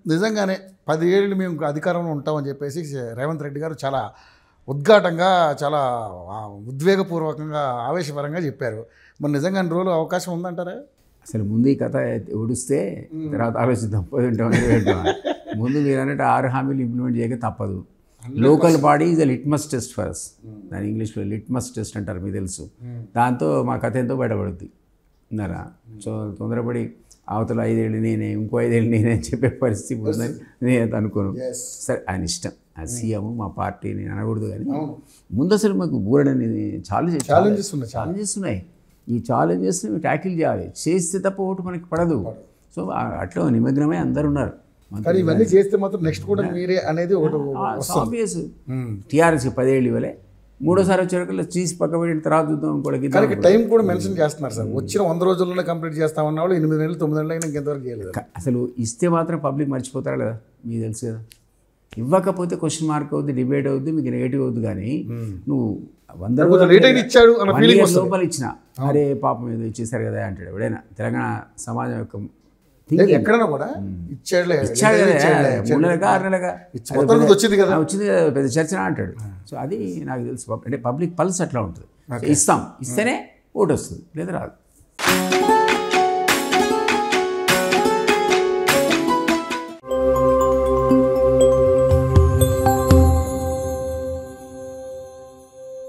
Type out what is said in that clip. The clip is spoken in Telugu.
నిజంగానే 10 ఏళ్ళు మేము అధికారంలో ఉంటామని చెప్పేసి రేవంత్ రెడ్డి గారు చాలా ఉద్ఘాటంగా, చాలా ఉద్వేగపూర్వకంగా, ఆవేశపరంగా చెప్పారు. మరి నిజంగా అన్ని రోజులు అవకాశం ఉందంటారా? అసలు ముందు ఈ కథ ఉడిస్తే తర్వాత ఆలోచిద్దాం. ముందు మీరు అన్నట్టు 6 హామీలు ఇంప్లిమెంట్ చేయక తప్పదు. Local body is a litmus test for us. దాని ఇంగ్లీష్లో లిట్మస్ టెస్ట్ అంటారు, మీకు తెలుసు. దాంతో మా కథ ఎంతో బయటపడుద్ది అన్నారా. సో తొందరపడి అవతల 5 ఏళ్ళు నేనే, ఇంకో 5 ఏళ్ళు నేనే అని చెప్పే పరిస్థితి ఉందని నేను అనుకోను. సరే, ఆయన ఇష్టం, ఆ సీఎం మా పార్టీ నేను అనకూడదు. కానీ ముందు అసలు మాకు బూరడని ఛాలెంజెస్ ఉన్నాయి. ఈ ఛాలెంజెస్ని ట్యాకిల్ చేయాలి. చేస్తే తప్ప ఓటు మనకి పడదు. సో అట్లా నిమగ్నమై అందరు ఉన్నారు. ఇవన్నీ చేస్తే మాత్రం నెక్స్ట్ కూడా మీరే అనేది ఆబ్వియస్. టీఆర్ఎస్ 10 ఏళ్ళు ఇవ్వలే, మూడోసారి వచ్చేవరకు తీసి పక్క పెట్టిన తర్వాత చూద్దాం. కూడా టైం కూడా మెన్షన్ చేస్తున్నారు సార్. వచ్చిన 100 రోజుల్లోనే కంప్లీట్ చేస్తామన్న వాళ్ళు 8 నెలలు 9 నెలలు అయినా ఇంకెంతవరకు చేయలేదు. అసలు ఇస్తే మాత్రం పబ్లిక్ మర్చిపోతారు కదా, మీకు తెలుసు కదా. ఇవ్వకపోతే క్వశ్చన్ మార్క్ అవుద్ది, డిబేట్ అవుద్ది, మీకు నెగిటివ్ అవుద్ది. కానీ నువ్వు 100 రోజులు లోపల ఇచ్చిన అరే పాపం ఏదో ఇచ్చేసారు కదా అంటాడు ఎవడైనా. తెలంగాణ సమాజం యొక్క ఎక్కడైనా కూడా ఇచ్చాడు కదా, 3 నెలలుగా 6 నెలలుగా వచ్చింది కదా, పెద్ద చర్చ అంటాడు. సో అది నాకు తెలుసు. అంటే పబ్లిక్ పల్స్ అట్లా ఉంటుంది. ఇస్తాం, ఇస్తేనే ఓటు వస్తుంది, లేదా రాదు.